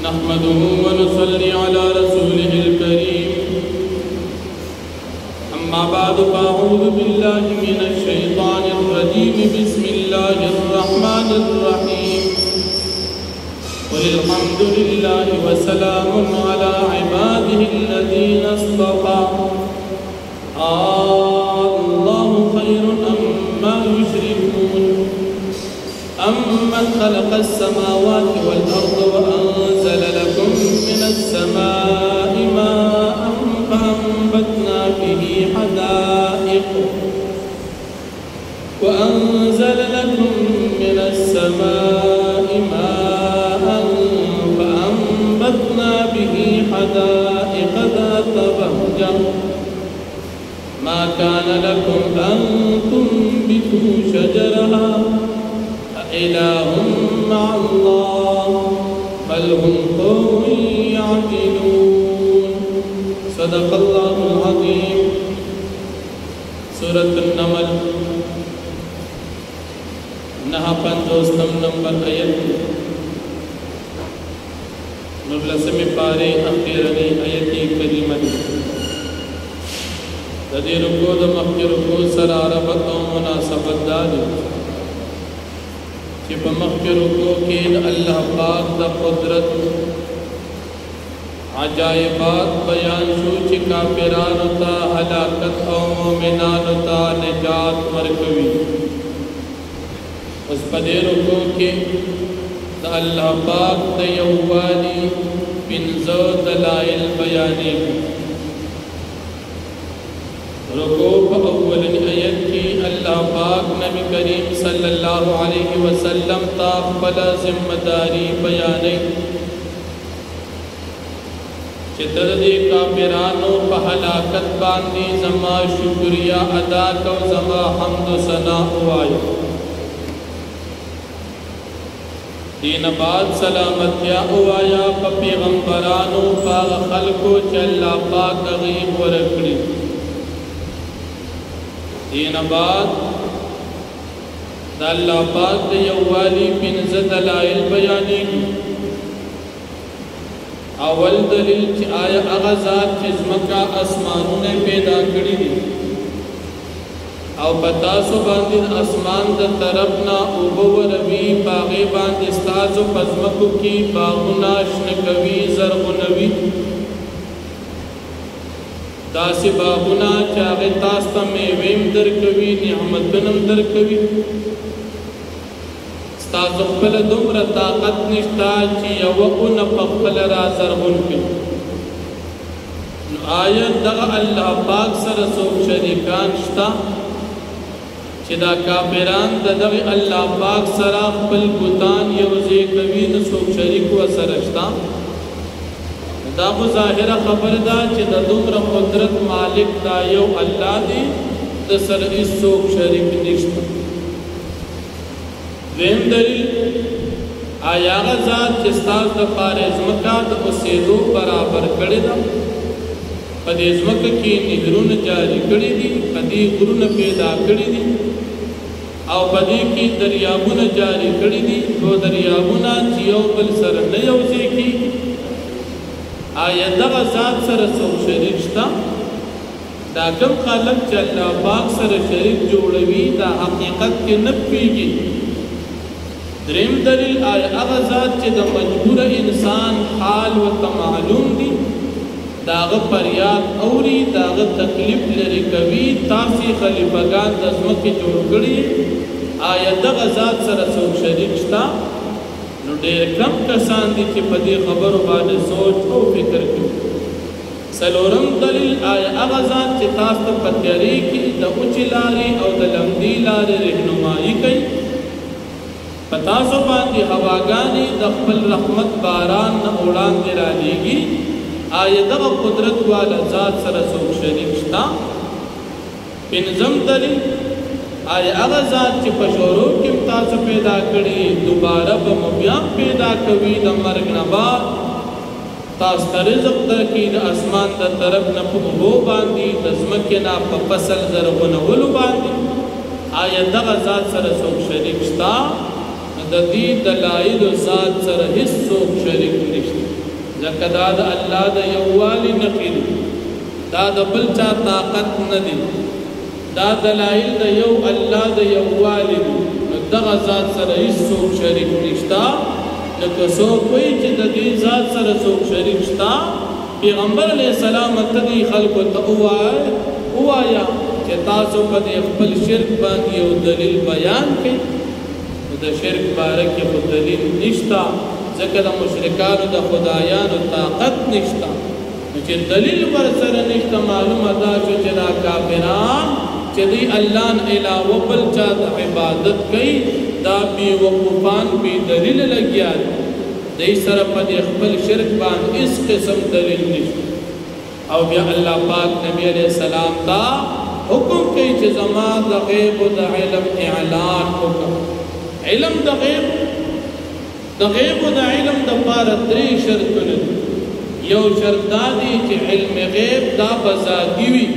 نحمده ونصلي على رسوله الكريم أما بعد فأعوذ بالله من الشيطان الرجيم بسم الله الرحمن الرحيم قل الحمد لله وسلام على عباده الذين اصطفى الله خير أما يشركون أمن خلق السماوات والأرض وأنزل لكم من السماء ماء فأنبتنا به حدائق وأنزل لكم من السماء ماء فأنبتنا به حدائق ذات بهجة ما كان لكم أن تنبتوا شجرها أإله مع الله بل هم قوم يعدلون صدق الله العظيم سورة النمل نها پنجوستم نمبر آیت نورلسم پارے اخیرنی آیتی کریمہ ددی رکو دا مخی رکو سر عربت و مناسبت داری کہ بمخی رکو کین اللہ پاک دا قدرت عجائبات بیان شو چی کافرانو تا حلاکت و مومنانو تا نجات مرکوی اس پدے رکو کی دا اللہ پاک دا یوالی پنزو دلائل بیانی رکو پا اول آیت کی اللہ پاک نبی کریم صلی اللہ علیہ وسلم تا بلا ذمہ داری بیانی چتر دی کافرانو پا حلاکت باندی زما شکریہ ادا کو زما حمد و ثنا ہوائے دین بعد سلامتیا ہوایا پا پیغمبرانو پا خلقو چلا پاک غیب ورکڑی دین بعد دا اللہ پاک دا یوالی پنزد دلائل بیانی اول دلیل چی آیا اغزات چزمکا اسمانوں نے پیدا کری دی او پتاسو باندین اسمان دا طرفنا اوبو روی باغی باند استازو پزمکو کی باغونا شنکوی زرغنوی داسی باغونا چاگی تاستا میویم درکوی نعمتنم درکوی استازو پل دمر طاقت نشتا چی یوکو نپخل را زرغن کی آیت دا اللہ پاک سر سوک شریکان شتا چی دا کافران دا دا اللہ پاک سرا خپل بوتان یوزی کوي د څوک شریک و سرشتا دا خو ظاهره خبر دا چې د دومره قدرت مالک دا یو الله دی د سره هیڅ څوک شریک نشته دویم دلیل آیا هغه ذات چې ستاسو دپاره ځمکه د اوسېدو برابر کړې ده په دې ځمکه کې نهرونه جاري کړي دي په دې غرونه پیدا کړي دي او بدی کی دریابونه جاری کړي دي او دریابونه چې یو بل سره نه یوځي کی آیا دغه ذات سره څوک شریک شته دا کوم خالق چې الله پاک سره شریک جوړوي دا حقیقت کې نه پیږي دریم دلیل آیا هغه ذات چې د مجبور انسان حال و معلوم دي داغه فریاد اوري داغه تکلیف لري کوي تاسو خلیفګان د ځمکې جوړ کړي آیا دغه ذات سره څوک شریک شته نو ډېر کم کسان دي چې په دې خبرو باندې سوچ او فکر کوي څلورم دلیل آیا هغه ذات چې تاسو ته په تیاري کې د اوچې لارې او د لمدې لارې رهنمایي کوي په تاسو باندې هواګانې د خپل رحمت باران نه وړاندې رالیږي آیا دغه قدرت والا ذات سره څوک شریک شته پنځم دلیل آیا هغه ذات چې په شروع کې تاسو پیدا کړي دوباره به بیا پیدا کوي د مرګ نه بعد تاسو ته رزق درکړي د اسمان د طرف نه په اوبو باندې د ځمکې نه په فصل زرغونولو باندې آیا دغه ذات سره څوک شریک شته د دې دلایل ذات سره هیڅ څوک شریک نشته ځکه دا د الله د یووالي نښې دي، دا د بل چا طاقت نه دي، دا دلایل د یو الله د یووالي دي. نو دغه ذات سره هیڅوک شریک نشته. نو که څوک وایي چې د دې ذات سره څوک شریک شته، پیغمبر علیه السلام ته دې خلکو ته ووایه چې تاسو په دې خپل شرک باندې یو دلیل بیان کړئ. د شرک باره کې خو دلیل نشته، ځکه د مشرکانو د خدایانو طاقت نشته. نو چې دلیل ورسره نشته، معلومه دا شو چې دا کافران چې دوی الله نه علاوه بل چا ته عبادت کوي، دا بې وقوفان بې دلیل لګیا دي. دوی سره په دې خپل شرک باندې هېڅ قسم دلیل نشته. او بیا الله پاک نبی علیه السلام ته حکم کوي چې زما د غیب و د علم اعلان وکړه. علم د غیب و د علم د پاره درې شرطونه دي. یو شرط دا دی چې علم غیب دا به ذاتي وي،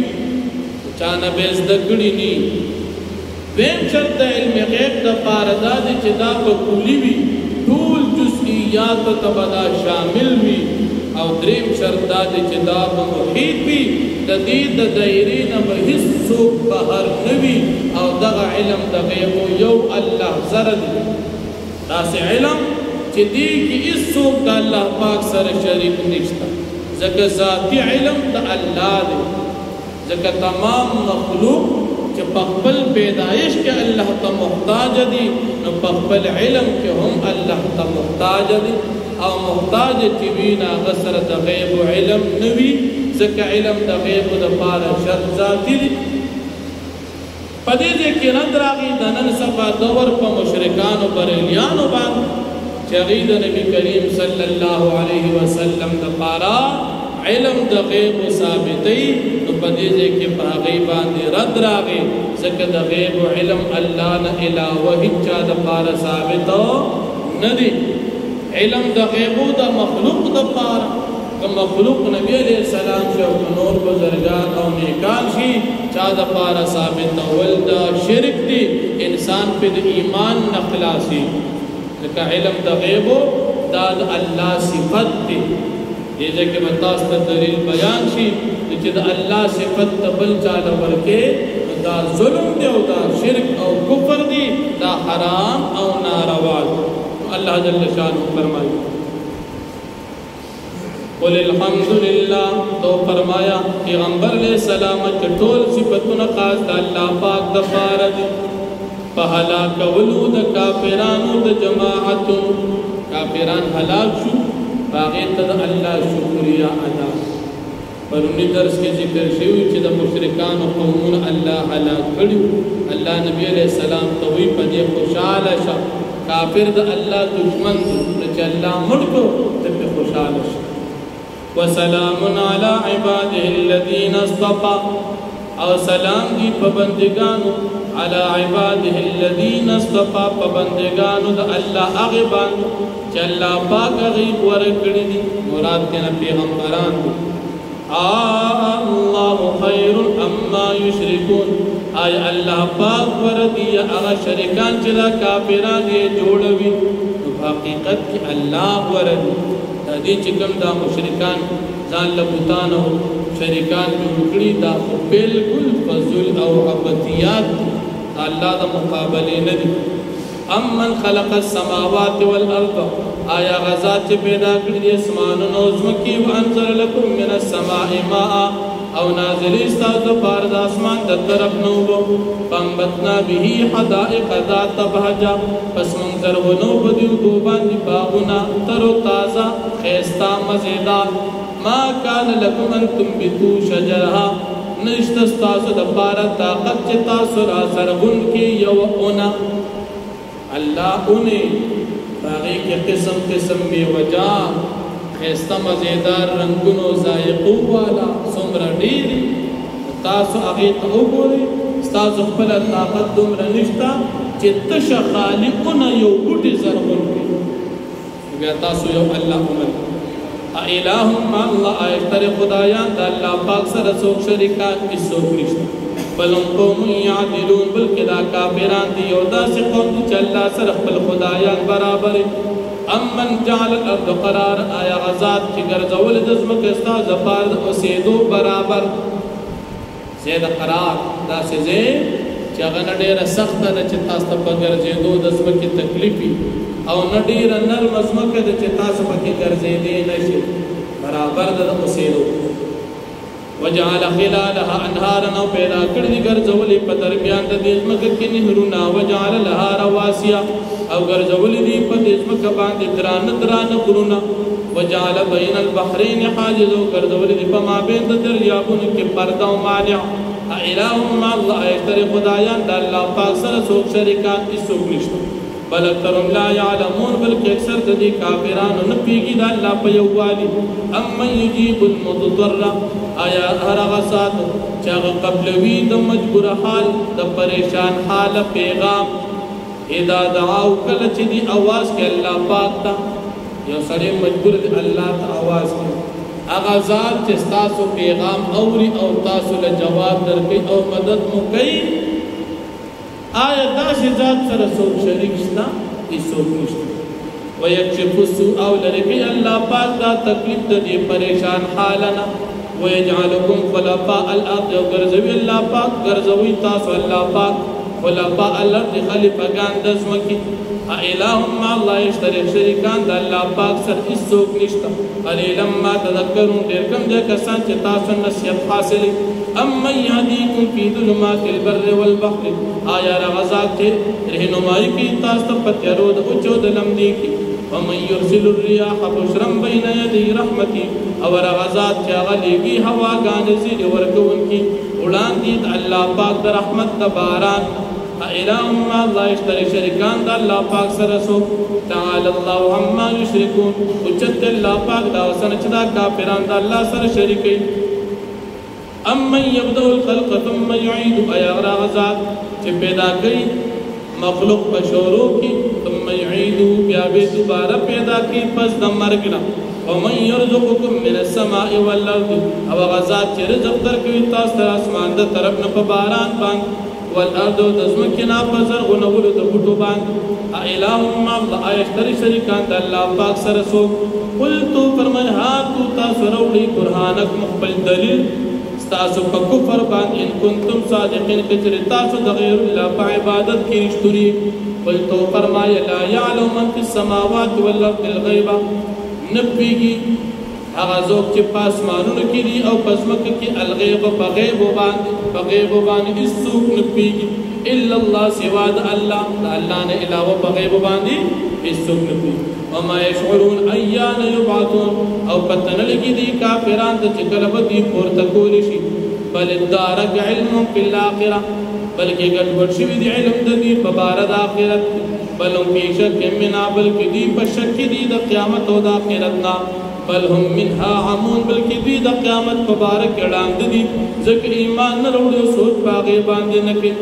چا نه به زده کړي نه. دویم شرط د علم غیب د پاره دا دی چې دا به کلي وي، ټول جزئیاتو ته به دا شامل وي. او دریم شرط دا دی چې دا به محیط وي، د دې د دایرې نه به هېڅوک بهر نه وي. او دغه علم د غیب یو الله سره دی، داسې علم چې دې کې هېڅوک د الله پاک سره شریک نشته، ځکه ذاتي علم د الله دی. ځکه تمام مخلوق چې په خپل پیدایش کې الله ته محتاج دي، نو په خپل علم کې هم الله ته محتاج دي. او محتاج چې وي نه هغه سره د غیب علم نه وي، ځکه علم د غیب دپاره شرط ذاتي دي. په دې ځای کې رد راغی د نن سبا دور په مشرکانو بریلیانو باندې چې هغوی د نبي کریم صلی الله علیه وسلم دپاره علم د غیب ثابتوي. نو په دې ځای کې په هغوی باندې رد راغی، ځکه د غیب علم الله نه علاوه هېڅ چا دپاره ثابت نه دی. علم د غیبو د مخلوق دپاره که مخلوق نبی علیه السلام شي او که نور بزرګان او نیکان شي، چا دپاره ثابتول د شرک دی، انسان پې د ایمان نه خلاصي. ځکه علم د غیبو دا د الله صفت دی. دې ځای کې به تاسو ته دلیل بیان شي چې د الله صفت ته بل چا له ورکې دا ظلم دی او دا شرک او کفر دی، دا حرام او ناروا دی. اللہ جل شانہ فرمائی قل الحمدللہ، تو فرمایا پیغمبر علیہ السلام کہ ټول صفتونه خاص د الله پاک د پاره دي. په هلاکولو د کافرانو د جماعتو، کافران هلاک شو، هغې ته د الله شکریا ادا. پرونی درس کې ذکر شوي چې د مشرکانو قومونه الله هلاک کړي. الله نبی علیہ السلام ته وایي په دې خوشحاله شه، کافر د الله دشمن دی، چې الله مړ کړو ته پرې خوشحاله شه. وسلام علی عباده الذین اصطفى، او سلام دی په بندګانو، علی عباده الذین اصطفى، په بندګانو د الله هغې باندې چې الله پاک هغې غوره کړي دي، مراد تېنه پیغمبران دي. الله خیر اما یشرکون، آیا الله پاک غوره دي یا هغه شریکان چې دا کافران یې جوړوي؟ نو په حقیقت کې الله غوره دي. دا دې چې کوم دا مشرکان ځان له بوتانو شریکان جوړ کړي، دا خو بلکل فضول او عبثیات الله د مقابلې نه دي. امن خلق السماوات والارض، آیا غزا چې پیدا کړي دي اسمانونه او ځمکې، وانزل لکم من السماء ماء، او نازلې ستاسو دپاره د اسمان د طرف نه اوبه، فانبتنا به حدائق ذات بهجه، پس موږ زرغونو په دې اوبو باندې باغونه تر و تازه ښایسته مزېدار. ما کان لکم ان تنبتوا شجرها، نشته ستاسو دپاره طاقت چې تاسو را زرغون کړي یو ونه. الله اونې په هغې کې قسم قسم بېوجاه ښایسته مزېدار رنګونو ذایقو والا څومره ډېرې، تاسو هغې ته وګورئ، ستاسو خپله طاقت دومره نشته چې تشه خالقونه یو بوټي زرغون کړي. بیا تاسو یو الله ومنئ. اإله مع الله، آیا شته خدایان د الله پاک سره څوک شریکان؟ هېڅوک نشته. بل هم قوم یعدلون، بلکې دا کافران دي یو داسې قوم دي چې الله سره خپل خدایان برابر امن جعل الارض قرار آیا غزاد چې ګرځول د ځمکې ستاسو لپاره د اوسېدو برابر ځای د قرار داسې ځای چې هغه نه ډېره سخته ده چې تاسو ته په ګرځېدو د ځمکې تکلیف وي او نه ډېره نرمه ځمکه ده چې تاسو پکې ګرځېدی نه شئ برابر ده د اوسېدو وجعل خلالها انهارا او پیدا کړي دي ګرځولې په درمیان د دې ځمکې کې نهرونه وجعل لها رواسیا او ګرځولې دي په دې ځمکه باندې درانه غرونه وجعل بین البحرین حاجز او ګرځولې دي په مابین د دریابونو کې پرده او مانع اله مع الله ایتر خدایان د الله پاک سره څوک شریکان هیڅوک نشته بل اکثرهم لا يعلمون بلکې اکثر د دې کافرانو نه پیږي د الله په یووالي امن یجیب المضطر آیا هغه ذات چې هغه قبلوي د مجبور حال د پریشان حال پیغام اذا دعاو کله چې دی आवाज کې الله پاک ته یو سړی مجبور دی الله ته आवाज کوي هغه ذات چې تاسو پیغام اوري او تاسو له جواب درکړي او مدد مو کوي آیا داسې ذات سره څوک شریک شته هیڅوک نشته ويكشف السوء او لري الله پاک دا تکلیف دې پریشان حالنا ويجعلكم خلفاء الارض وغرزوي الله پاک غرزوي تاسو الله پاک خلفاء الارض خلیفګان د ځمکې الہم الله یشترک شریکان د الله پاک سره هیڅوک نشته قلیلا ما تذکرون ډېر کم دي کسان چې تاسو نصیحت حاصل اما یهدیکم فی ظلمات البر والبحر آیا رغزات چې رهنمایي کوي تاسو ته په تیارو د اوچو د لمدې کې ومن يرسل الرياح بشرا بين يدي رحمتي او رغزات چې هغه لېږي هواګانې زیرې ورکوونکي وړاندې د الله پاک د رحمت د باران الہم الله اشتری شریکان د الله پاک سره سو تعالی الله عما یشرکون اوچت الله پاک دا وسنه چې دا کافران د الله سره شریکي امن یبدأ الخلق ثم يعيد ایا غزاد چې پیدا کوي مخلوق په شروع کې ثم يعيد بیا به دوباره پیدا کوي پس د مرګ نه ومن يرزقكم من السماء والارض او غزاد چې رزق درکوي تاسو تر اسمان د طرف نه په باران باندې والارض دزمکنا پزر غنولو د بوټو باندې الہم الله ایشتری شریکان د الله پاک سره سو قلتو فرمای ها تو تاسو وروړي قرانک مخبل دلیل تاسو په کفر باندې ان کنتم صادقین کچری تاسو د غیر الله په عبادت کې رښتوري قلتو فرمای لا يعلم من في السماوات والارض الغیب نبیږي هغه څوک چې پاسمانونو کې دي او پسمکه کې الغیب په غیب باندې هیڅوک نه پیږي الا الله سوا د الله نه علاوه په غیب باندې هیڅوک نه پیږي وما يشعرون ايان يبعثون او پته نه لګي دي کافرانو ته چې کله به دي پورته کول شي بل دارک علم فی الاخره بلکې ګډوډ شوی دی علم د دې په بار د آخرت بل هم په شک من بلکې دي په شک دي د قیامت او د آخرت نه بل هم منها عمون بلکې دوی د قیامت په باره کې وړاند دي ځکه ایمان نه وروړي سوچ باغې باندې نه کوي